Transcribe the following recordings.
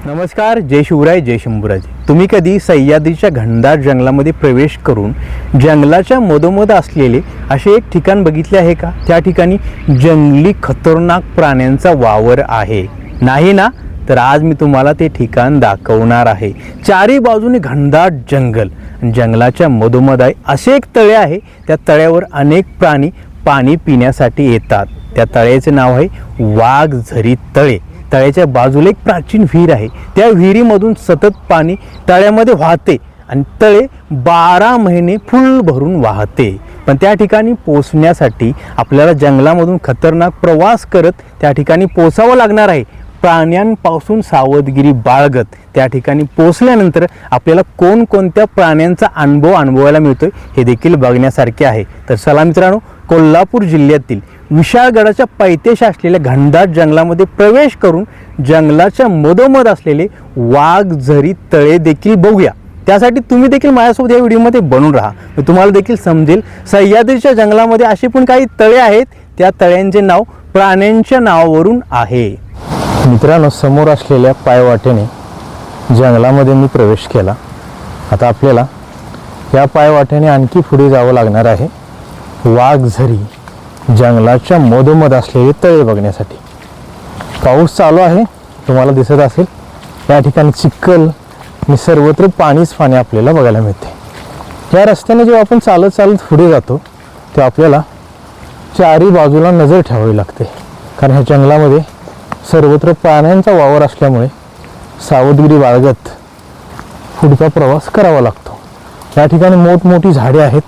नमस्कार, जय शिवराय, जय शंभूराजे. तुम्ही कधी सह्याद्रीच्या घनदाट जंगलामध्ये प्रवेश करून जंगलाच्या मधोमध असलेले असे एक ठिकाण बघितले आहे का? त्या ठिकाणी जंगली खतरनाक प्राण्यांचा वावर आहे. नाही ना? तर आज मी तुम्हाला ते ठिकाण दाखवणार आहे. चारी बाजूने घनदाट जंगल, जंगलाच्या मधोमध आहे असे एक तळे आहे. त्या तळ्यावर अनेक प्राणी पाणी पिण्यासाठी येतात. त्या तळ्याचे नाव आहे वाघझरी तळे. तळ्याच्या बाजूला एक प्राचीन विहीर आहे. त्या विहिरीमधून सतत पाणी तळ्यामध्ये वाहते आणि तळे 12 महिने फुल भरून वाहते. पण त्या ठिकाणी पोहोचण्यासाठी आपल्याला जंगलामधून खतरनाक प्रवास करत त्या ठिकाणी पोहोचावं लागणार आहे. प्राण्यांपासून सावधगिरी बाळगत त्या ठिकाणी पोहोचल्यानंतर आपल्याला कोणकोणत्या प्राण्यांचा अनुभव अनुभवायला मिळतोय हे देखील बघण्यासारखे आहे. तर चला मित्रांनो, कोल्हापूर जिल्ह्यातील विशाळगडाच्या पायथ्याशी असलेल्या घनदाट जंगलामध्ये प्रवेश करून जंगलाच्या मधोमध असलेले वाघझरी तळे देखील बघूया. त्यासाठी तुम्ही देखील माझ्यासोबत या व्हिडिओमध्ये बनून राहा. तुम्हाला देखील समजेल सह्याद्रीच्या जंगलामध्ये असे पण काही तळे आहेत. त्या तळ्यांचे नाव प्राण्यांच्या नावावरून आहे. मित्रांनो, समोर असलेल्या पायवाटेने जंगलामध्ये मी प्रवेश केला. आता आपल्याला या पायवाटेने आणखी पुढे जावं लागणार आहे वाघझरी जंगलाच्या मधोमध असलेले तळे बघण्यासाठी. पाऊस चालू आहे, तुम्हाला दिसत असेल. या ठिकाणी चिखल आणि सर्वत्र पाणीच पाणी आपल्याला बघायला मिळते. या रस्त्याने जेव्हा आपण चालत चालत पुढे जातो तेव्हा आपल्याला चारी बाजूला नजर ठेवावी लागते, कारण ह्या जंगलामध्ये सर्वत्र प्राण्यांचा वावर असल्यामुळे सावधगिरी बाळगत पुढचा प्रवास करावा लागतो. या ठिकाणी मोठमोठी झाडे आहेत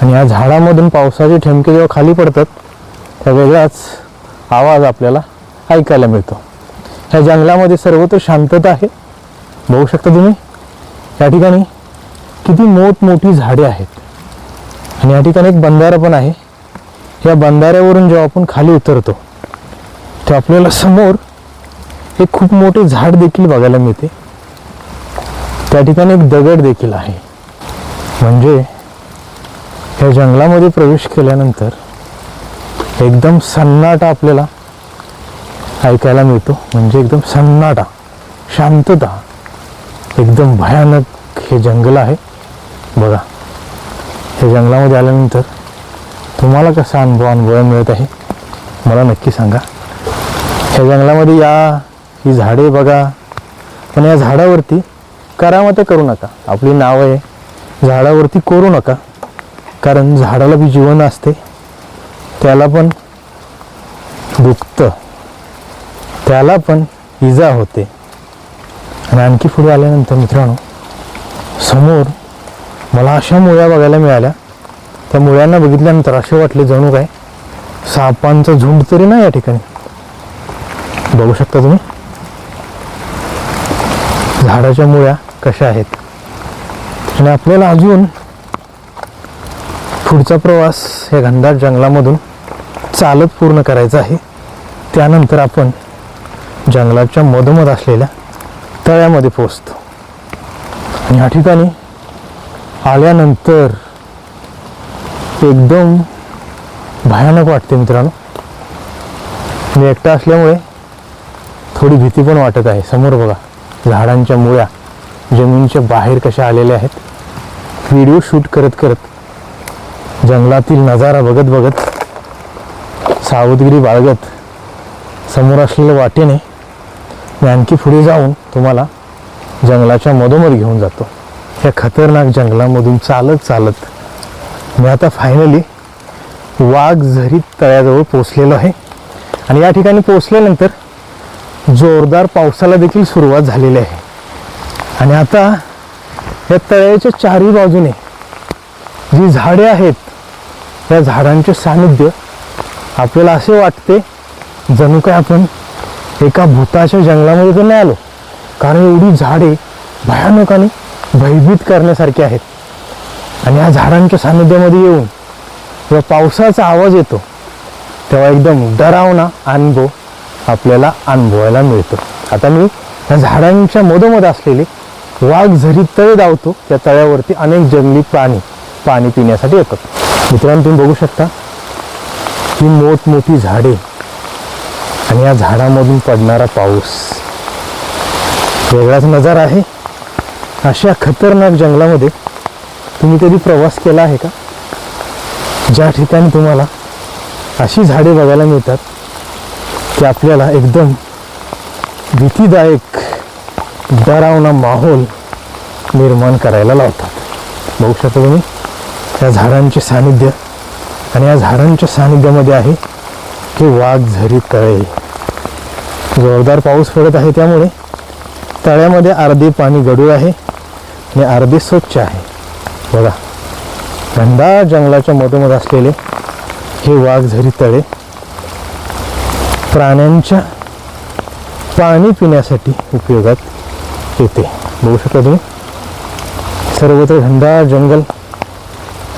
आणि या झाडामधून पावसाचे ठेंबके जेव्हा खाली पडतात त्या वेगळाच आवाज आपल्याला ऐकायला मिळतो. ह्या जंगलामध्ये सर्वत्र शांतता आहे. बघू शकता तुम्ही, या ठिकाणी किती मोठमोठी झाडे आहेत आणि या ठिकाणी एक बंधारा पण आहे. या बंधाऱ्यावरून जेव्हा आपण खाली उतरतो तेव्हा आपल्याला समोर एक खूप मोठे झाड देखील बघायला मिळते. त्या ठिकाणी एक दगड देखील आहे. म्हणजे या जंगलामध्ये प्रवेश केल्यानंतर एकदम सन्नाटा आपल्याला ऐकायला मिळतो. म्हणजे एकदम सन्नाटा, शांतता, एकदम भयानक हे जंगल आहे. बघा, हे जंगलामध्ये आल्यानंतर तुम्हाला कसा अनुभव मिळत आहे मला नक्की सांगा. ह्या जंगलामध्ये ही झाडे बघा, पण या झाडावरती करामती करू नका. आपली नाव आहे, झाडावरती कोरू नका, कारण झाडाला बी जीवन असते. त्याला पण दुखतं, त्याला पण इजा होते. आणि आणखी पुढे आल्यानंतर मित्रांनो, समोर मला अशा मुळ्या बघायला मिळाल्या. त्या मुळ्यांना बघितल्यानंतर असे वाटले जणू काय सापांचा झुंड तरी नाही या ठिकाणी. बघू शकता तुम्ही झाडाच्या मुळ्या कशा आहेत. आणि आपल्याला अजून पुढचा प्रवास या घनदाट जंगलामधून चालत पूर्ण करायचा आहे. त्यानंतर आपण जंगलाच्या मधोमध असलेल्या तळ्यामध्ये पोहोचतो. आणि या ठिकाणी आल्यानंतर एकदम भयानक वाटते मित्रांनो. मी एकटा असल्यामुळे थोडी भीती पण वाटत आहे. समोर बघा, झाडांच्या मुळ्या जमिनीच्या बाहेर कशा आलेल्या आहेत. व्हिडिओ शूट करत करत जंगलातील नजारा बघत बघत सावधगिरी बाळगत समोर असलेल्या वाटेने मी आणखी पुढे जाऊन तुम्हाला जंगलाच्या मधोमध घेऊन जातो. या खतरनाक जंगलामधून चालत चालत मी आता फायनली वाघझरी तळ्याजवळ पोचलेलो आहे. आणि या ठिकाणी पोचल्यानंतर जोरदार पावसाला देखील सुरुवात झालेली आहे. आणि आता या तळ्याच्या चारी बाजूने जी झाडे आहेत, या झाडांचे सानिध्य आपल्याला असे वाटते जणू काय आपण एका भूताच्या जंगलामध्ये तर नाही आलो, कारण एवढी झाडे भयानक आणि भयभीत करण्यासारखी आहेत. आणि या झाडांच्या सानिध्यामध्ये येऊन जेव्हा पावसाचा आवाज येतो तेव्हा एकदम डरावना अनुभव आपल्याला अनुभवायला मिळतो. आता मी या झाडांच्या मधोमध असलेले वाघझरी तळे धावतो. त्या तळ्यावरती अनेक जंगली प्राणी पाणी पिण्यासाठी येतात. मित्रांनो, तुम्ही बघू शकता ही मोठमोठी झाडे आणि या झाडामधून पडणारा पाऊस वेगळाच नजारा आहे. अशा खतरनाक जंगलामध्ये तुम्ही कधी प्रवास केला आहे का? ज्या ठिकाणी तुम्हाला अशी झाडे बघायला मिळतात की आपल्याला एकदम भीतीदायक डरावना माहोल निर्माण करायला लावतात. बघू शकता तुम्ही या झाडांचे सानिध्य, आणि या झाडांच्या सानिध्यामध्ये आहे की वाघझरी तळे. जोरदार पाऊस पडत आहे, त्यामुळे तळ्यामध्ये अर्धे पाणी गढूळ आहे आणि अर्धे स्वच्छ आहे. बघा, घनदाट जंगलाच्या मधोमध असलेले हे वाघझरी तळे प्राण्यांच्या पाणी पिण्यासाठी उपयोगात येते. बघू शकता तुम्ही सर्वत्र घनदाट जंगल,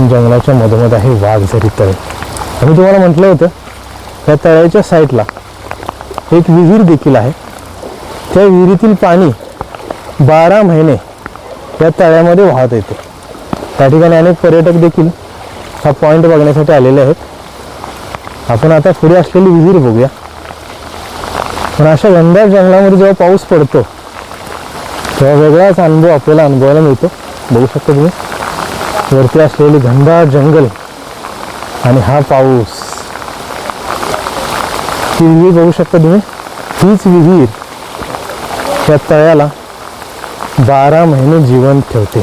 जंगलाच्या मधोमध आहे वाघझरी तळे. आम्ही तुम्हाला म्हटलं होतं या तळ्याच्या साईडला एक विहीर देखील आहे. त्या विहिरीतील पाणी 12 महिने या तळ्यामध्ये वाहत येते. त्या ठिकाणी अनेक पर्यटक देखील हा पॉईंट बघण्यासाठी आलेले आहेत. आपण आता पुढे असलेली विहीर बघूया. पण अशा घनदाट जंगलामध्ये जेव्हा पाऊस पडतो तेव्हा वेगळाच अनुभव आपल्याला अनुभवायला मिळतो. बघू शकता तुम्ही वरती असलेली घनदाट जंगल आणि हा पाऊस. ही विहीर बघू शकता तुम्ही, हीच विहीर या तळ्याला 12 महिने जिवंत ठेवते.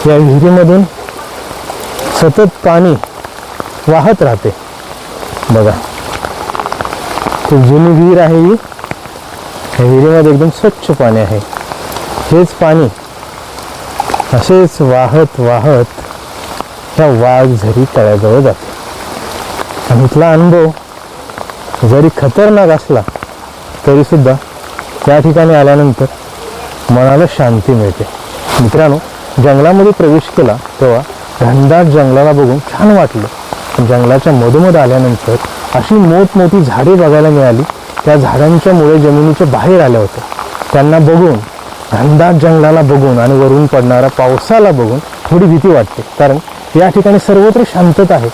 या विहिरीमधून सतत पाणी वाहत राहते. बघा, खूप जुनी विहीर आहे ही. या विहिरीमध्ये एकदम स्वच्छ पाणी आहे. हेच पाणी असेच वाहत वाहत या वाघझरी तळ्याजवळ जाते. आणि इथला अनुभव जरी खतरनाक असला तरी सुद्धा त्या ठिकाणी आल्यानंतर मनाला शांती मिळते. मित्रांनो, जंगलामध्ये प्रवेश केला तेव्हा घनदाट जंगलाला बघून छान वाटलं. जंगलाच्या मधोमध आल्यानंतर अशी मोठमोठी झाडे बघायला मिळाली. त्या झाडांच्या मुळे जमिनीच्या बाहेर आल्या होत्या. त्यांना बघून, घनदाट जंगलाला बघून आणि वरून पडणाऱ्या पावसाला बघून थोडी भीती वाटते. कारण या ठिकाणी सर्वत्र शांतता आहे,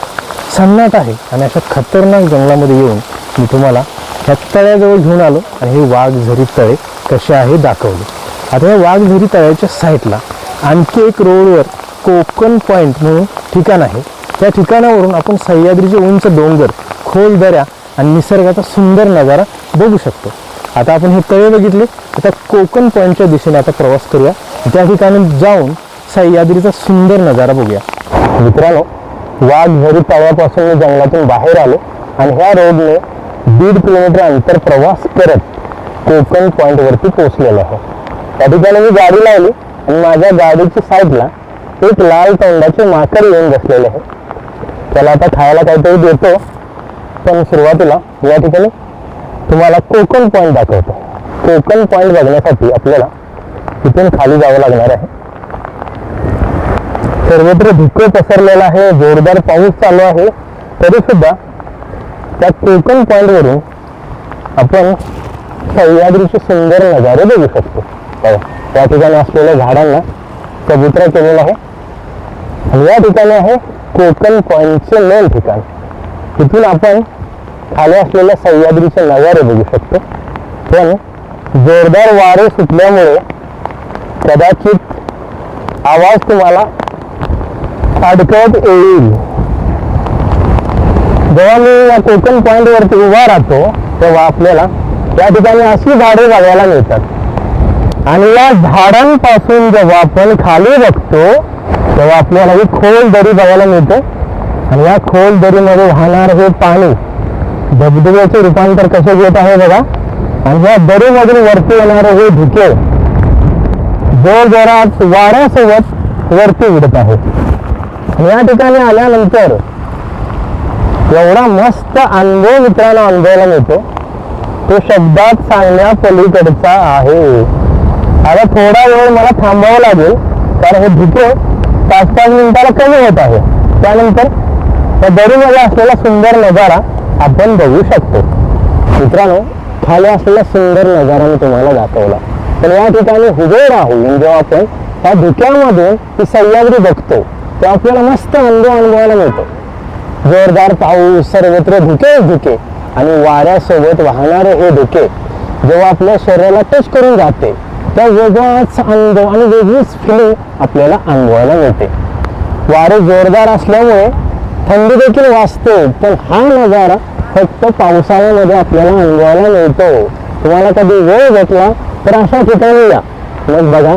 सन्नाट आहे. आणि अशा खतरनाक जंगलामध्ये येऊन मी तुम्हाला ह्या तळ्याजवळ घेऊन आलो आणि हे वाघझरी तळे कसे आहे दाखवले. आता या वाघझरी तळ्याच्या साईडला आणखी एक रोडवर कोकण पॉईंट म्हणून ठिकाण आहे. त्या ठिकाणावरून आपण सह्याद्रीचे उंच डोंगर, खोल दऱ्या आणि निसर्गाचा सुंदर नजारा बघू शकतो. आता आपण हे तळे बघितले, आता कोकण पॉईंटच्या दिशेने आता प्रवास करूया. त्या ठिकाणी जाऊन सह्याद्रीचा सुंदर नजारा बघूया. मित्रांनो, वाघझरी तळ्यापासून मी जंगलातून बाहेर आलो आणि ह्या रोडने 1.5 किलोमीटर अंतर प्रवास करत कोकण पॉईंट वरती पोहोचलेलो आहे. त्या ठिकाणी मी गाडी लावली आणि माझ्या गाडीच्या साईडला एक लाल तोंडाचे माकड येऊन बसलेले आहे. त्याला आता खायला काहीतरी देतो. पण सुरुवातीला या ठिकाणी तुम्हाला कोकण पॉईंट दाखवतो. कोकण पॉईंट बघण्यासाठी आपल्याला इथून खाली जावं लागणार आहे. सर्वत्र धुकं पसरलेलं आहे, जोरदार पाऊस चालू आहे. तरी सुद्धा त्या कोकण पॉईंट वरून आपण सह्याद्रीचे सुंदर नजारे बघू शकतो. त्या ठिकाणी असलेल्या झाडांना चबुतरा केलेला आहे. आणि या ठिकाणी आहे कोकण पॉईंटचे मेन ठिकाण. तिथून आपण खाली असलेल्या सह्याद्रीचे नजारे बघू शकतो. पण जोरदार वारे सुटल्यामुळे कदाचित आवाज तुम्हाला अडकत येईल. जेव्हा मी या कोकण पॉईंट वरती उभा राहतो तेव्हा आपल्याला या ठिकाणी अशी झाडे बघायला मिळतात. आणि या झाडांपासून जेव्हा आपण खाली बघतो तेव्हा आपल्याला ही खोल दरी बघायला मिळते. आणि या खोल दरीमध्ये वाहणार हे पाणी धबधब्याचे रूपांतर कसे घेत आहे बघा. आणि या दरीमधून वरती येणारे हे धुके जोरजोरात वाऱ्यासोबत वरती उडत आहे. या ठिकाणी आल्यानंतर एवढा मस्त अनुभव मित्रांनो अनुभवायला मिळतो, तो शब्दात सांगण्या पलीकडचा आहे. आता थोडा वेळ मला थांबावं लागेल कारण हे धुके 5-5 मिनिटाला कमी होत आहे. त्यानंतर या दरीमध्ये असलेला सुंदर नजारा आपण बघू शकतो. मित्रांनो, खाली असलेला सुंदर नजारा मी तुम्हाला दाखवला. पण या ठिकाणी उभे राहून जेव्हा आपण त्या धुक्यामधून ती सह्याद्री बघतो तेव्हा आपल्याला मस्त अनुभव अनुभवायला मिळतो. जोरदार पाऊस, सर्वत्र धुके धुके आणि वाऱ्यासोबत वाहणारे हे धुके जेव्हा आपल्या शरीराला टच करून जाते त्या वेगळाच अनुभव आणि वेगळीच फिलिंग आपल्याला अनुभवायला मिळते. वारे जोरदार असल्यामुळे थंडी देखील वाजते, पण हा नजारा फक्त पावसाळ्यामध्ये आपल्याला अनुभवायला मिळतो. तुम्हाला कधी वेळ भेटला तर अशा ठिकाणी या. मग बघा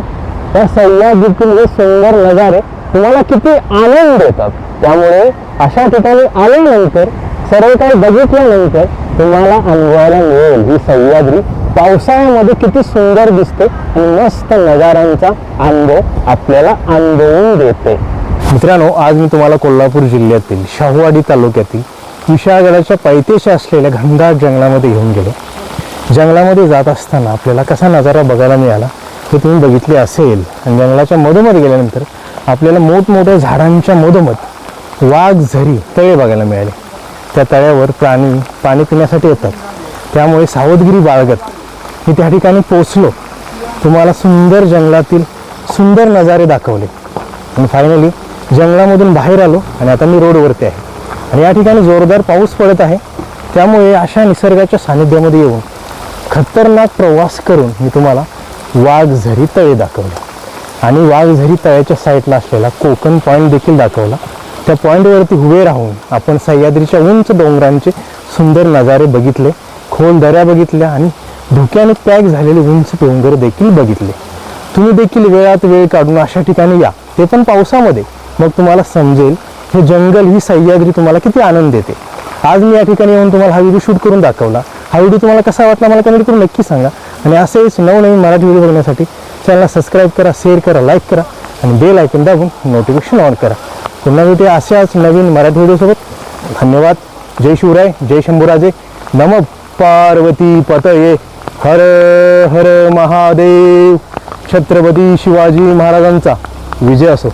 त्या सह्याद्रीतील हे सुंदर नजारे तुम्हाला किती आनंद देतात. त्यामुळे अशा ठिकाणी आल्यानंतर सर्व काही बघितल्यानंतर तुम्हाला अनुभवायला मिळेल ही सह्याद्री पावसाळ्यामध्ये किती सुंदर दिसते आणि मस्त नजाऱ्यांचा अनुभव आपल्याला अनुभवून देते. मित्रांनो, आज मी तुम्हाला कोल्हापूर जिल्ह्यातील शाहूवाडी तालुक्यातील विशाळगडाच्या पायथ्याशी असलेल्या घनदाट जंगलामध्ये घेऊन गेलो. जंगलामध्ये जात असताना आपल्याला कसा नजारा बघायला मिळाला हे तुम्ही बघितले असेल. आणि जंगलाच्या मधोमध गेल्यानंतर आपल्याला मोठमोठ्या झाडांच्या मधोमध वाघ, झरी, तळे बघायला मिळाले. त्या तळ्यावर प्राणी पाणी पिण्यासाठी येतात, त्यामुळे सावधगिरी बाळगत मी त्या ठिकाणी पोचलो. तुम्हाला सुंदर जंगलातील सुंदर नजारे दाखवले आणि फायनली जंगलामधून बाहेर आलो आणि आता मी रोडवरती आहे. आणि या ठिकाणी जोरदार पाऊस पडत आहे, त्यामुळे अशा निसर्गाच्या सानिध्यामध्ये येऊन खतरनाक प्रवास करून मी तुम्हाला वाघझरी तळे दाखवले आणि वाघझरी तळ्याच्या साईडला असलेला कोकण पॉईंट देखील दाखवला. त्या पॉईंटवरती उभे राहून आपण सह्याद्रीच्या उंच डोंगरांचे सुंदर नजारे बघितले, खोल दऱ्या बघितल्या आणि धुक्याने पॅक झालेले उंच डोंगर देखील बघितले. तुम्ही देखील वेळात वेळ काढून अशा ठिकाणी या, ते पण पावसामध्ये. मग तुम्हाला समजेल हे जंगल, ही सह्याद्री तुम्हाला किती आनंद देते. आज मी या ठिकाणी येऊन तुम्हाला हा व्हिडिओ शूट करून दाखवला. हा व्हिडिओ तुम्हाला कसा वाटला मला कमेंट करून नक्की सांगा. आणि असेच नवनवीन मराठी व्हिडिओ बघण्यासाठी चॅनलला सबस्क्राईब करा, शेअर करा, लाईक करा आणि बेल आयकॉन दाबून नोटिफिकेशन ऑन करा. पुन्हा भेटूया अशाच नवीन मराठी व्हिडिओसोबत. धन्यवाद. जय शिवराय, जय शंभूराजे, नमः पार्वती पतये, हर हर महादेव. छत्रपती शिवाजी महाराजांचा विजय असो.